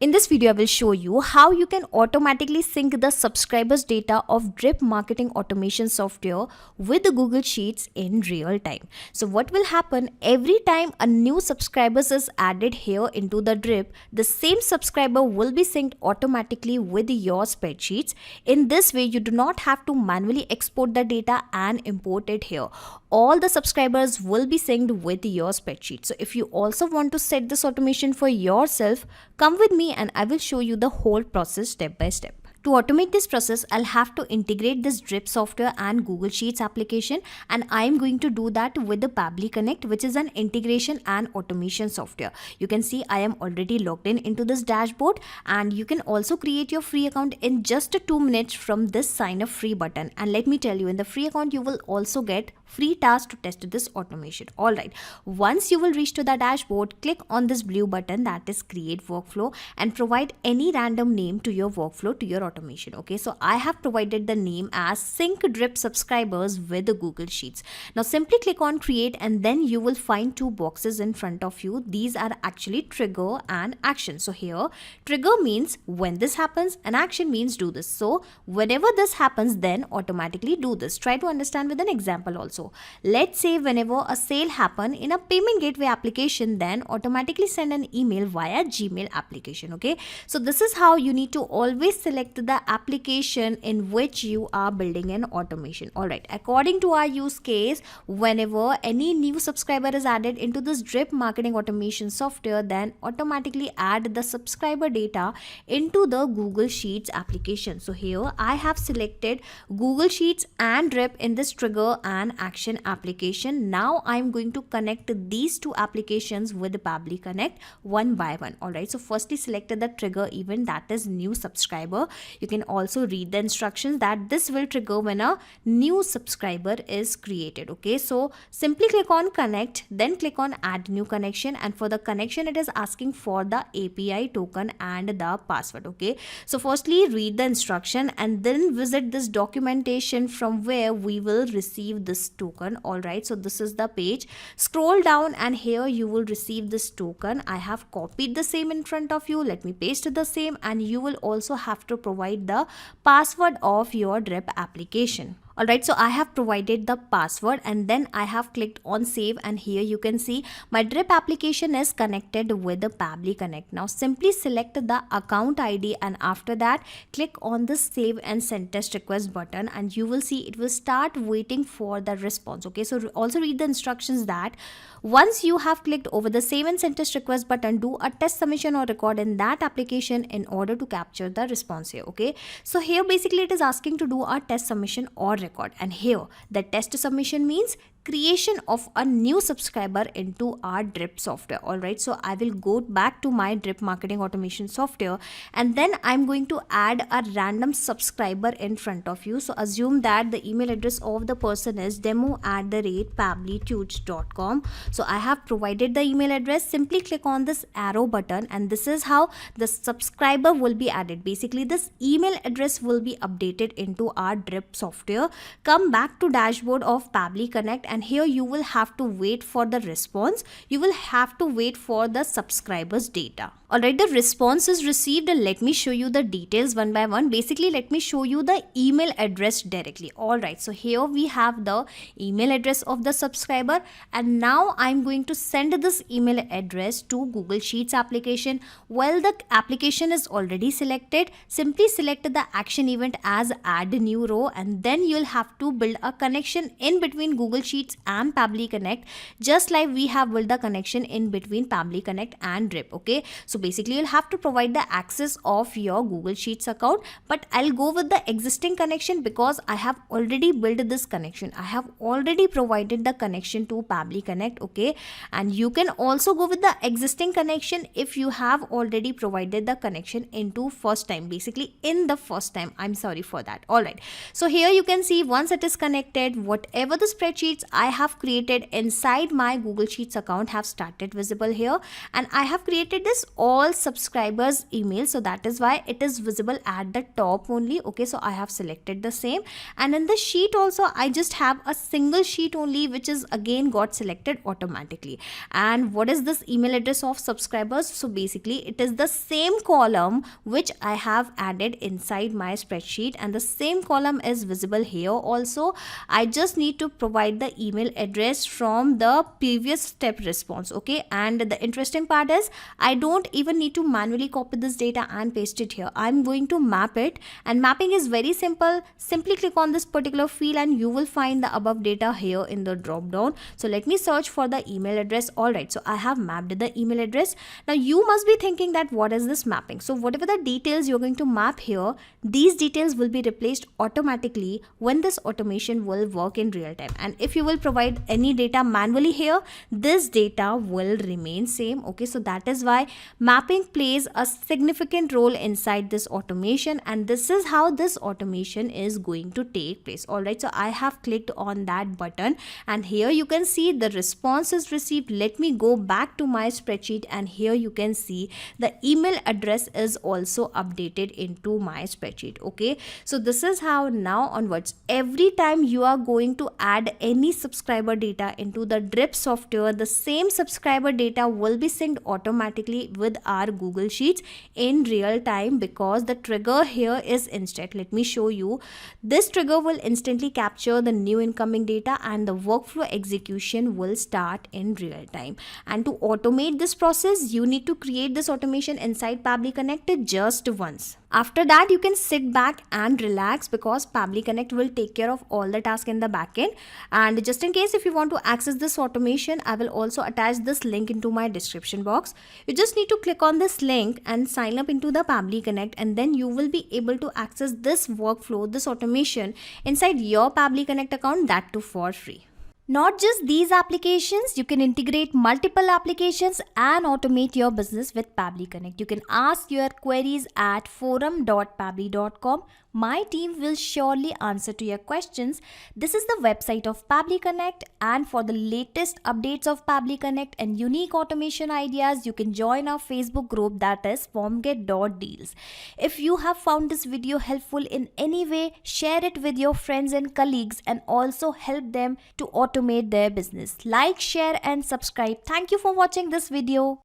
In this video, I will show you how you can automatically sync the subscribers data of Drip marketing automation software with the Google Sheets in real time. So what will happen every time a new subscribers is added here into the Drip, the same subscriber will be synced automatically with your spreadsheets. In this way, you do not have to manually export the data and import it here. All the subscribers will be synced with your spreadsheet. So if you also want to set this automation for yourself, come with me and I will show you the whole process step by step. To automate this process, I'll have to integrate this Drip software and Google Sheets application, and I'm going to do that with the Pabbly Connect, which is an integration and automation software. You can see I am already logged in into this dashboard, and you can also create your free account in just 2 minutes from this sign up free button. And let me tell you, in the free account you will also get free task to test this automation. Alright, once you will reach to the dashboard, click on this blue button that is create workflow and provide any random name to your workflow, to your automation. Okay, so I have provided the name as sync Drip subscribers with the Google Sheets. Now simply click on create and then you will find 2 boxes in front of you. These are actually trigger and action. So here trigger means when this happens and action means do this. So whenever this happens, then automatically do this. Try to understand with an example also. Let's say whenever a sale happen in a payment gateway application, then automatically send an email via Gmail application. Okay, so this is how you need to always select the application in which you are building an automation. Alright, according to our use case, whenever any new subscriber is added into this Drip marketing automation software, then automatically add the subscriber data into the Google Sheets application. So here I have selected Google Sheets and Drip in this trigger and action application. Now I'm going to connect these 2 applications with the Pabbly Connect one by one. Alright, so firstly selected the trigger event, that is new subscriber. You can also read the instructions that this will trigger when a new subscriber is created. Okay, so simply click on connect, then click on add new connection, and for the connection it is asking for the API token and the password. Okay, so firstly read the instruction and then visit this documentation from where we will receive this token. Alright, so this is the page. Scroll down and here you will receive this token. I have copied the same in front of you. Let me paste the same, and you will also have to provide the password of your Drip application. Alright, so I have provided the password and then I have clicked on save, and here you can see my Drip application is connected with the Pabbly Connect. Now simply select the account ID and after that click on the save and send test request button, and you will see it will start waiting for the response. Okay, so also read the instructions that once you have clicked over the save and send test request button, do a test submission or record in that application in order to capture the response here. Okay, so here basically it is asking to do a test submission or record, and here the test submission means creation of a new subscriber into our Drip software. Alright, so I will go back to my Drip marketing automation software and then I'm going to add a random subscriber in front of you. So assume that the email address of the person is demo@pabblytudes.com. So I have provided the email address. Simply click on this arrow button and this is how the subscriber will be added. Basically this email address will be updated into our Drip software. Come back to dashboard of Pabbly Connect, and here you will have to wait for the response. You will have to wait for the subscribers data. Alright, the response is received. Let me show you the details one by one. Basically, let me show you the email address directly. Alright, so here we have the email address of the subscriber, and now I'm going to send this email address to Google Sheets application. Well, the application is already selected. Simply select the action event as add new row, and then you'll have to build a connection in between Google Sheets and Pabbly Connect, just like we have built the connection in between Pabbly Connect and Drip. Okay, so basically you'll have to provide the access of your Google Sheets account, but I'll go with the existing connection because I have already built this connection. I have already provided the connection to Pabbly Connect. Okay, and you can also go with the existing connection if you have already provided the connection into first time, basically in the first time. I'm sorry for that. Alright, so here you can see once it is connected, whatever the spreadsheets I have created inside my Google Sheets account have started visible here, and I have created this all subscribers email, so that is why it is visible at the top only. Okay, so I have selected the same, and in the sheet also I just have a single sheet only, which is again got selected automatically. And what is this email address of subscribers? So basically it is the same column which I have added inside my spreadsheet, and the same column is visible here also. I just need to provide the email address from the previous step response. Okay, and the interesting part is I don't even need to manually copy this data and paste it here. I'm going to map it, and mapping is very simple. Simply click on this particular field and you will find the above data here in the drop down. So let me search for the email address. Alright, so I have mapped the email address. Now you must be thinking that what is this mapping? So whatever the details you're going to map here, these details will be replaced automatically when this automation will work in real time. And if you will provide any data manually here, this data will remain same. Okay, so that is why mapping plays a significant role inside this automation, and this is how this automation is going to take place. Alright, so I have clicked on that button, and here you can see the response is received. Let me go back to my spreadsheet, and here you can see the email address is also updated into my spreadsheet. Okay, so this is how now onwards, every time you are going to add any subscriber data into the Drip software, the same subscriber data will be synced automatically with our Google Sheets in real time, because the trigger here is instant. Let me show you. This trigger will instantly capture the new incoming data, and the workflow execution will start in real time. And to automate this process, you need to create this automation inside Pabbly Connect just once. After that, you can sit back and relax, because Pabbly Connect will take care of all the tasks in the backend. And just in case if you want to access this automation, I will also attach this link into my description box. You just need to click on this link and sign up into the Pabbly Connect, and then you will be able to access this workflow, this automation inside your Pabbly Connect account, that too for free. Not just these applications, you can integrate multiple applications and automate your business with Pabbly Connect. You can ask your queries at forum.pabbly.com. My team will surely answer to your questions. This is the website of Pabbly Connect, and for the latest updates of Pabbly Connect and unique automation ideas, you can join our Facebook group, that is formget.deals. If you have found this video helpful in any way, share it with your friends and colleagues, and also help them to automate their business. Like, share and subscribe. Thank you for watching this video.